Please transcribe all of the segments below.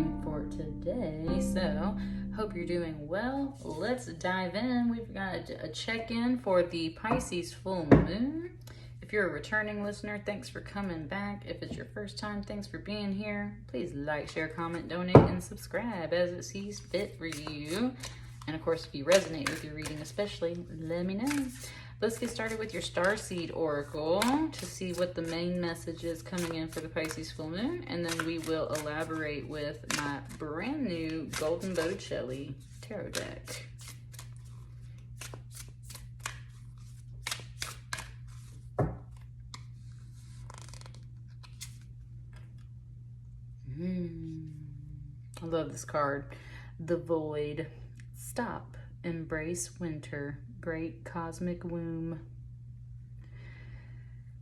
reading for today. So, hope you're doing well. Let's dive in. We've got a check-in for the Pisces full moon. If you're a returning listener, thanks for coming back. If it's your first time, thanks for being here. Please like, share, comment, donate, and subscribe as it sees fit for you. And of course, if you resonate with your reading especially, let me know. Let's get started with your Starseed Oracle to see what the main message is coming in for the Pisces full moon. And then we will elaborate with my brand new Golden Botticelli tarot deck. I love this card. The Void. Stop. Embrace winter. Great cosmic womb.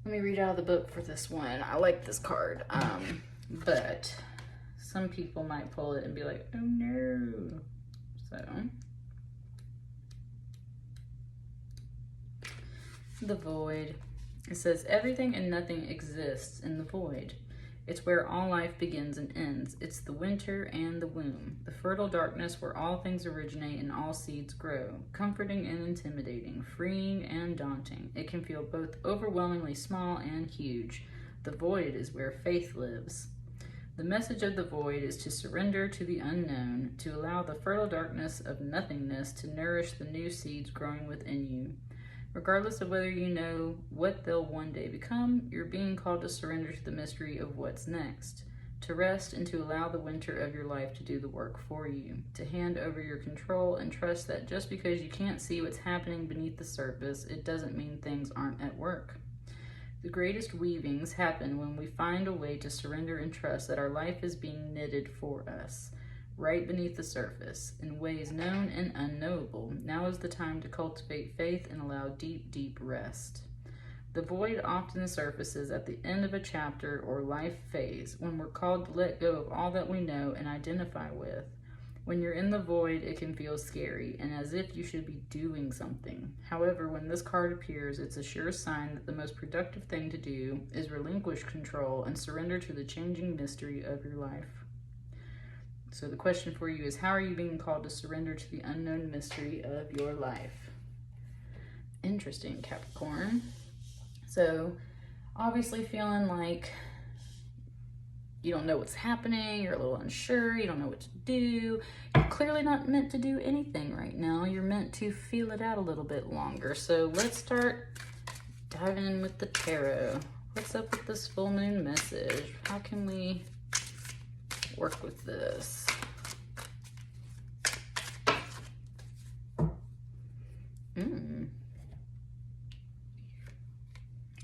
Let me read out of the book for this one. I like this card. But some people might pull it and be like, oh no. So, the Void. It says, everything and nothing exists in the void. It's where all life begins and ends. It's the winter and the womb, the fertile darkness where all things originate and all seeds grow. Comforting and intimidating, freeing and daunting. It can feel both overwhelmingly small and huge. The void is where faith lives. The message of the void is to surrender to the unknown, to allow the fertile darkness of nothingness to nourish the new seeds growing within you. Regardless of whether you know what they'll one day become, you're being called to surrender to the mystery of what's next, to rest and to allow the winter of your life to do the work for you, to hand over your control and trust that just because you can't see what's happening beneath the surface, it doesn't mean things aren't at work. The greatest weavings happen when we find a way to surrender and trust that our life is being knitted for us, right beneath the surface, in ways known and unknowable. Now is the time to cultivate faith and allow deep, deep rest. The void often surfaces at the end of a chapter or life phase, when we're called to let go of all that we know and identify with. When you're in the void, it can feel scary and as if you should be doing something. However, when this card appears, it's a sure sign that the most productive thing to do is relinquish control and surrender to the changing mystery of your life. So the question for you is, how are you being called to surrender to the unknown mystery of your life? Interesting, Capricorn. So obviously feeling like you don't know what's happening, you're a little unsure, you don't know what to do. You're clearly not meant to do anything right now. You're meant to feel it out a little bit longer. So let's start diving in with the tarot. What's up with this full moon message? How can we work with this?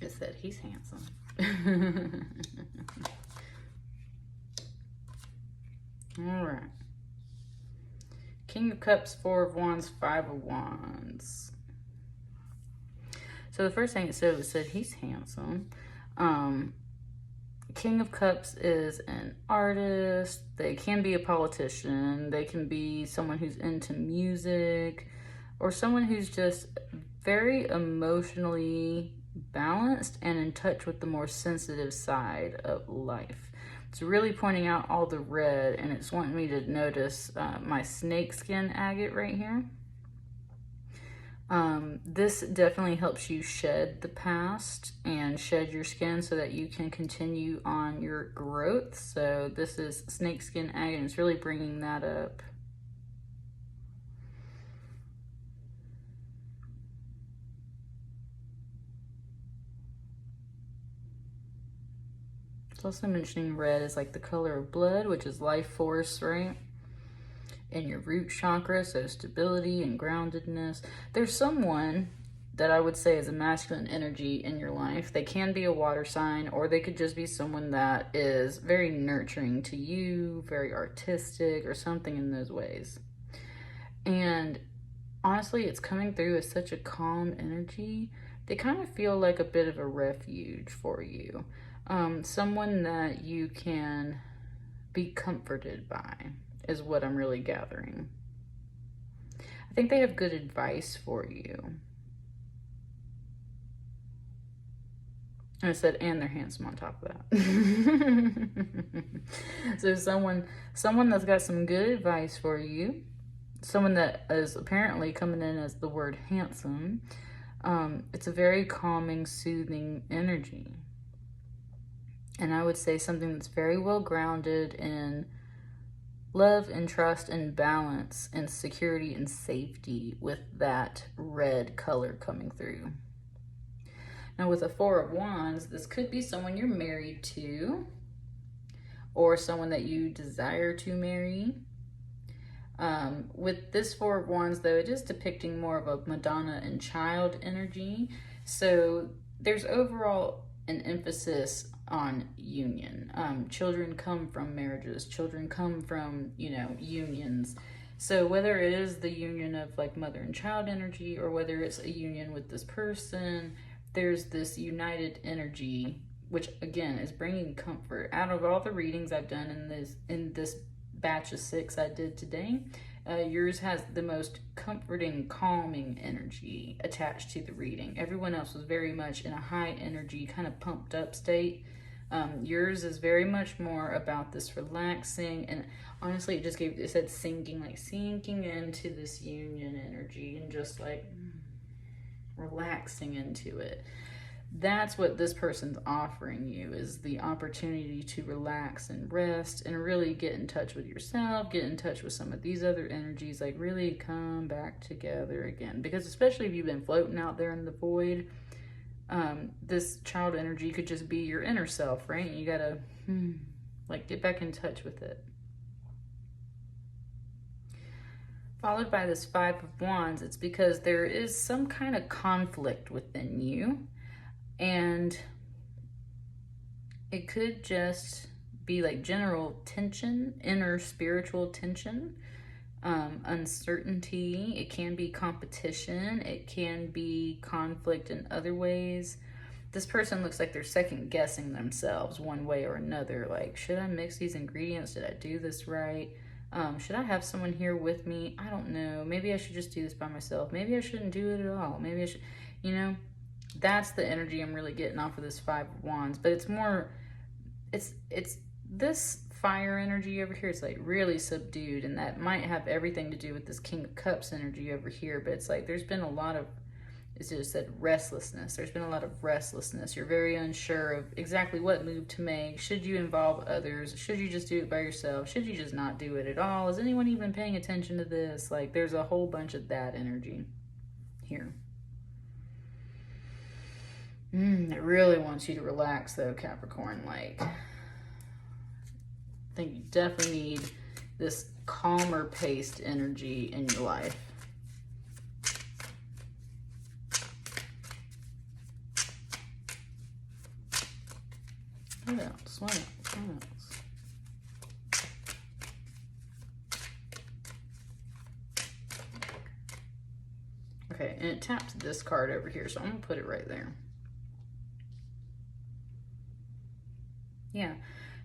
It said he's handsome. All right. King of Cups, Four of Wands, Five of Wands. So the first thing it said he's handsome. King of Cups is an artist. They can be a politician. They can be someone who's into music or someone who's just very emotionally balanced and in touch with the more sensitive side of life. It's really pointing out all the red, and it's wanting me to notice my snakeskin agate right here. This definitely helps you shed the past and shed your skin so that you can continue on your growth. So this is snakeskin agate, and it's really bringing that up. It's also mentioning red is like the color of blood, which is life force, right? In your root chakra, so stability and groundedness. There's someone that I would say is a masculine energy in your life. They can be a water sign, or they could just be someone that is very nurturing to you, very artistic, or something in those ways. And honestly, it's coming through as such a calm energy. They kind of feel like a bit of a refuge for you. Someone that you can be comforted by is what I'm really gathering. I think they have good advice for you. I said, and they're handsome on top of that. So someone that's got some good advice for you, someone that is apparently coming in as the word handsome. It's a very calming, soothing energy. And I would say something that's very well grounded in love and trust and balance and security and safety, with that red color coming through. Now with a Four of Wands, this could be someone you're married to or someone that you desire to marry. With this Four of Wands, though, it is depicting more of a Madonna and child energy. So there's overall an emphasis on union. Children come from marriages. Children come from, unions. So whether it is the union of like mother and child energy, or whether it's a union with this person, there's this united energy, which again is bringing comfort. Out of all the readings I've done in this batch of 6 I did today, yours has the most comforting, calming energy attached to the reading. Everyone else was very much in a high energy, kind of pumped up state. Yours is very much more about this relaxing, and honestly it said sinking, like sinking into this union energy and just like relaxing into it. That's what this person's offering you, is the opportunity to relax and rest and really get in touch with yourself, get in touch with some of these other energies, like really come back together again. Because especially if you've been floating out there in the void, this child energy could just be your inner self, right? You gotta like get back in touch with it. Followed by this Five of Wands, it's because there is some kind of conflict within you, and it could just be like general tension, inner spiritual tension, uncertainty. It can be competition. It can be conflict in other ways. This person looks like they're second guessing themselves one way or another. Like, should I mix these ingredients? Did I do this right? Should I have someone here with me? I don't know. Maybe I should just do this by myself. Maybe I shouldn't do it at all. Maybe I should, that's the energy I'm really getting off of this Five of Wands. But it's more, it's this fire energy over here. It's like really subdued, and that might have everything to do with this King of Cups energy over here. But it's like there's been a lot of, it just said restlessness. There's been a lot of restlessness. You're very unsure of exactly what move to make. Should you involve others? Should you just do it by yourself? Should you just not do it at all? Is anyone even paying attention to this? Like, there's a whole bunch of that energy here. It really wants you to relax, though, Capricorn. Like, I think you definitely need this calmer paced energy in your life. What else? What else? What else? Okay, and it taps this card over here, so I'm going to put it right there. Yeah,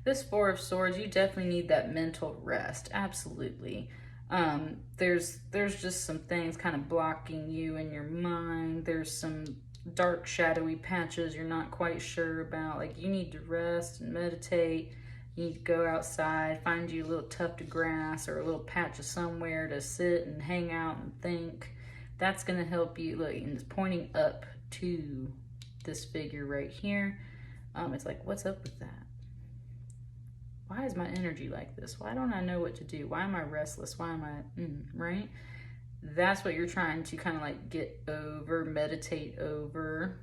this Four of Swords, you definitely need that mental rest. Absolutely. There's just some things kind of blocking you in your mind. There's some dark shadowy patches you're not quite sure about. Like, you need to rest and meditate. You need to go outside, find you a little tuft of grass or a little patch of somewhere to sit and hang out and think. That's going to help you. Look, and it's pointing up to this figure right here. It's like, what's up with that? Why is my energy like this? Why don't I know what to do? Why am I restless? Why am I, right? That's what you're trying to kind of like get over, meditate over.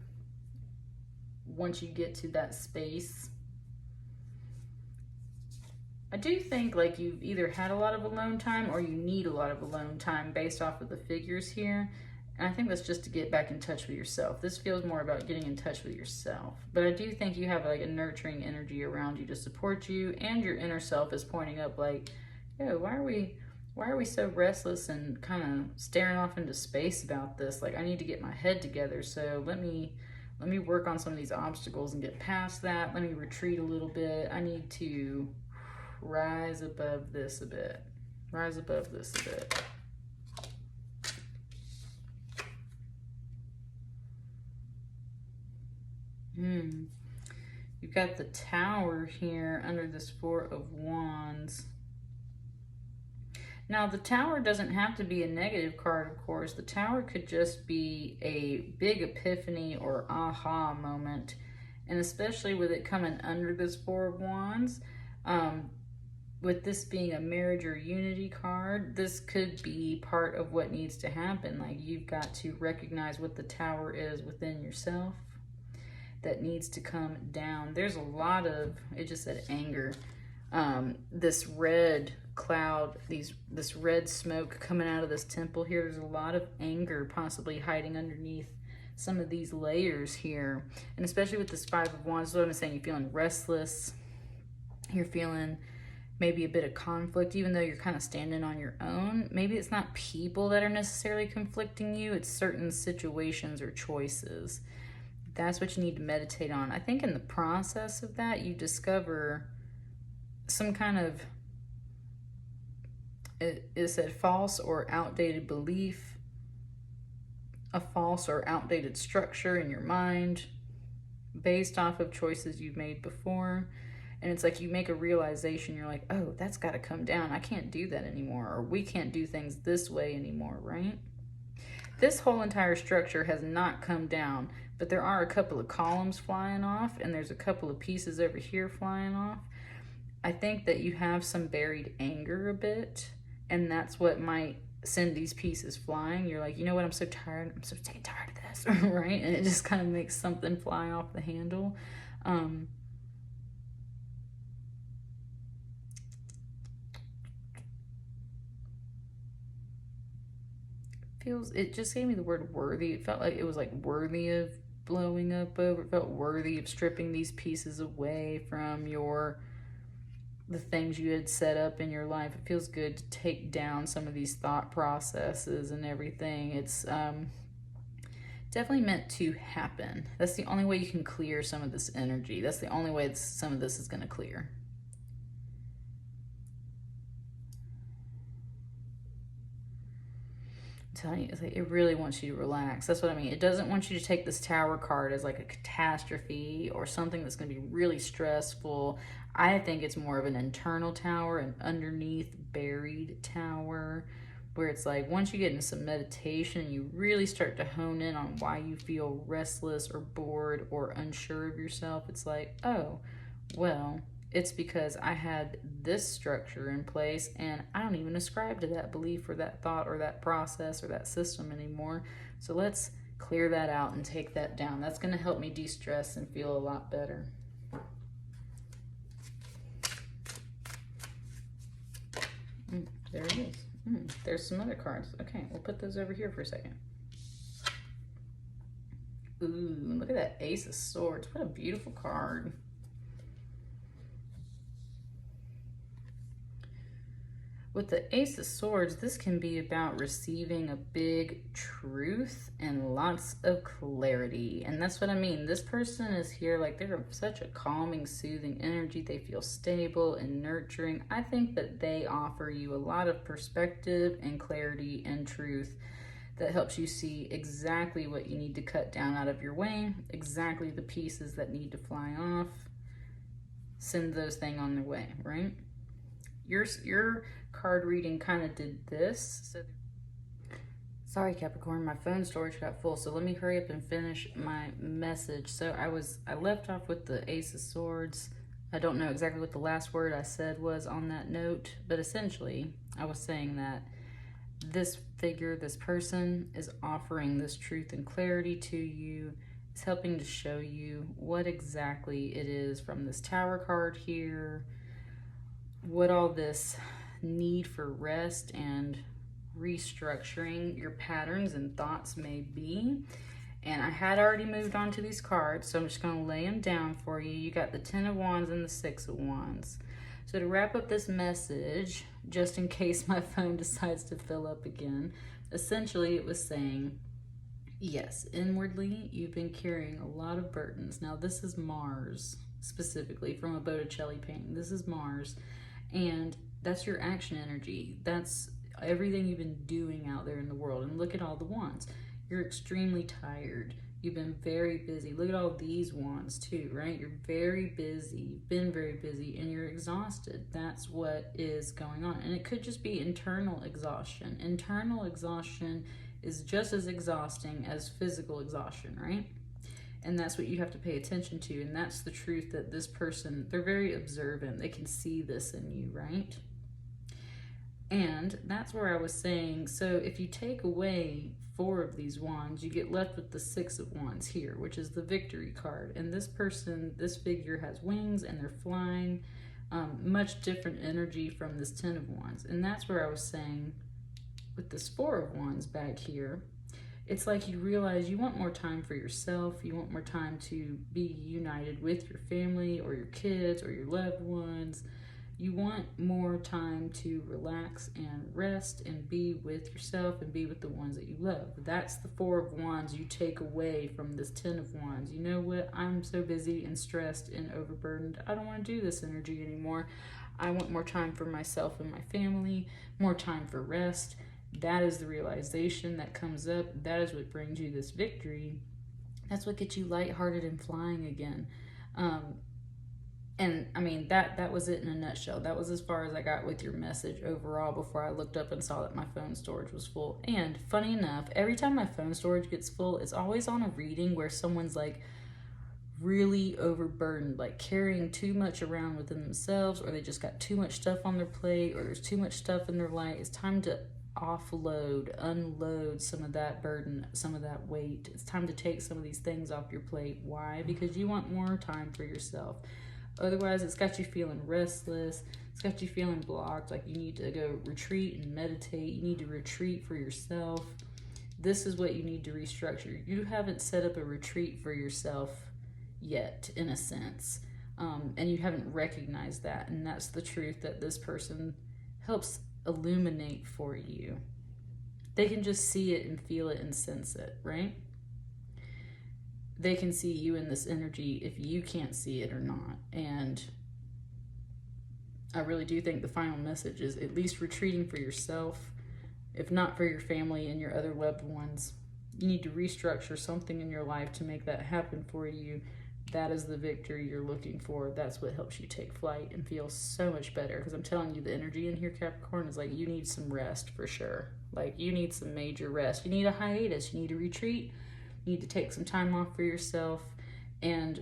Once you get to that space, I do think like you've either had a lot of alone time or you need a lot of alone time based off of the figures here. And I think that's just to get back in touch with yourself. This feels more about getting in touch with yourself. But I do think you have like a nurturing energy around you to support you, and your inner self is pointing up like, yo, why are we so restless and kind of staring off into space about this? Like, I need to get my head together. So let me work on some of these obstacles and get past that. Let me retreat a little bit. I need to rise above this a bit. Rise above this a bit. You've got the Tower here under this Four of Wands. Now, the Tower doesn't have to be a negative card, of course. The Tower could just be a big epiphany or aha moment. And especially with it coming under this Four of Wands, with this being a marriage or unity card, this could be part of what needs to happen. Like, you've got to recognize what the Tower is within yourself that needs to come down. There's a lot of, it just said anger. This red cloud, this red smoke coming out of this temple here. There's a lot of anger possibly hiding underneath some of these layers here. And especially with this Five of Wands, what I'm saying, you're feeling restless. You're feeling maybe a bit of conflict, even though you're kind of standing on your own. Maybe it's not people that are necessarily conflicting you. It's certain situations or choices. That's what you need to meditate on. I think in the process of that, you discover some kind of, it said false or outdated belief, a false or outdated structure in your mind based off of choices you've made before. And it's like you make a realization, you're like, oh, that's got to come down. I can't do that anymore, or we can't do things this way anymore, right? This whole entire structure has not come down, but there are a couple of columns flying off, and there's a couple of pieces over here flying off. I think that you have some buried anger a bit, and that's what might send these pieces flying. You're like, you know what, I'm so tired. I'm so tired of this, right? And it just kind of makes something fly off the handle. It just gave me the word worthy. It felt like it was like worthy of blowing up over. It felt worthy of stripping these pieces away from the things you had set up in your life. It feels good to take down some of these thought processes and everything. It's definitely meant to happen. That's the only way you can clear some of this energy. That's the only way some of this is going to clear. Telling you, it's like it really wants you to relax. That's what I mean. It doesn't want you to take this Tower card as like a catastrophe or something that's going to be really stressful. I think it's more of an internal tower, an underneath buried tower, where it's like once you get into some meditation, you really start to hone in on why you feel restless or bored or unsure of yourself. It's like, oh, well, it's because I had this structure in place and I don't even ascribe to that belief or that thought or that process or that system anymore. So let's clear that out and take that down. That's going to help me de-stress and feel a lot better. There it is. There's some other cards. Okay, we'll put those over here for a second. Ooh, look at that Ace of Swords. What a beautiful card. With the Ace of Swords, this can be about receiving a big truth and lots of clarity. And that's what I mean. This person is here, like they're such a calming, soothing energy. They feel stable and nurturing. I think that they offer you a lot of perspective and clarity and truth that helps you see exactly what you need to cut down out of your way, exactly the pieces that need to fly off. Send those things on their way, right? Your card reading kind of did this. So, sorry, Capricorn, my phone storage got full, so let me hurry up and finish my message. So I left off with the Ace of Swords. I don't know exactly what the last word I said was on that note, but essentially I was saying that this figure, this person, is offering this truth and clarity to you. It's helping to show you what exactly it is from this Tower card here, what all this need for rest and restructuring your patterns and thoughts may be. And I had already moved on to these cards, so I'm just going to lay them down for you. You got the Ten of Wands and the Six of Wands. So to wrap up this message, just in case my phone decides to fill up again, essentially it was saying, yes, inwardly you've been carrying a lot of burdens. Now this is Mars, specifically from a Botticelli painting. This is Mars. And that's your action energy. That's everything you've been doing out there in the world. And look at all the wands. You're extremely tired. You've been very busy. Look at all these wands too, right? You're very busy. You've been very busy and you're exhausted. That's what is going on. And it could just be internal exhaustion. Internal exhaustion is just as exhausting as physical exhaustion, right? And that's what you have to pay attention to. And that's the truth that this person, they're very observant. They can see this in you, right? And that's where I was saying, so if you take away 4 of these wands, you get left with the 6 of wands here, which is the victory card. And this person, this figure has wings and they're flying, much different energy from this 10 of wands. And that's where I was saying with this 4 of wands back here, it's like you realize you want more time for yourself. You want more time to be united with your family or your kids or your loved ones. You want more time to relax and rest and be with yourself and be with the ones that you love. That's the 4 of wands you take away from this 10 of wands. You know what? I'm so busy and stressed and overburdened. I don't want to do this energy anymore. I want more time for myself and my family, more time for rest. That is the realization that comes up. That is what brings you this victory. That's what gets you lighthearted and flying again. And I mean, that was it in a nutshell. That was as far as I got with your message overall before I looked up and saw that my phone storage was full. And funny enough, every time my phone storage gets full, it's always on a reading where someone's like really overburdened, like carrying too much around within themselves, or they just got too much stuff on their plate, or there's too much stuff in their life. It's time to offload, unload some of that burden, some of that weight. It's time to take some of these things off your plate. Why? Because you want more time for yourself. Otherwise, it's got you feeling restless. It's got you feeling blocked, like you need to go retreat and meditate. You need to retreat for yourself. This is what you need to restructure. You haven't set up a retreat for yourself yet, in a sense. And you haven't recognized that. And that's the truth that this person helps illuminate for you. They can just see it and feel it and sense it, right? They can see you in this energy if you can't see it or not. And I really do think the final message is at least retreating for yourself, if not for your family and your other loved ones. You need to restructure something in your life to make that happen for you. That is the victory you're looking for. That's what helps you take flight and feel so much better. Because I'm telling you, the energy in here, Capricorn, is like you need some rest for sure. Like you need some major rest. You need a hiatus. You need a retreat. You need to take some time off for yourself and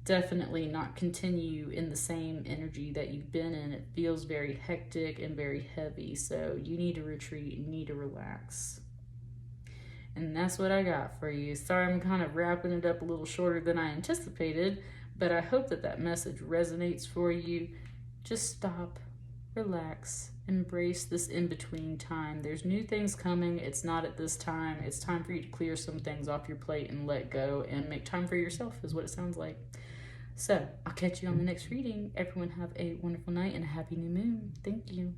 definitely not continue in the same energy that you've been in. It feels very hectic and very heavy. So you need to retreat. You need to relax. And that's what I got for you. Sorry, I'm kind of wrapping it up a little shorter than I anticipated, but I hope that that message resonates for you. Just stop, relax, embrace this in-between time. There's new things coming. It's not at this time. It's time for you to clear some things off your plate and let go and make time for yourself is what it sounds like. So I'll catch you on the next reading. Everyone have a wonderful night and a happy new moon. Thank you.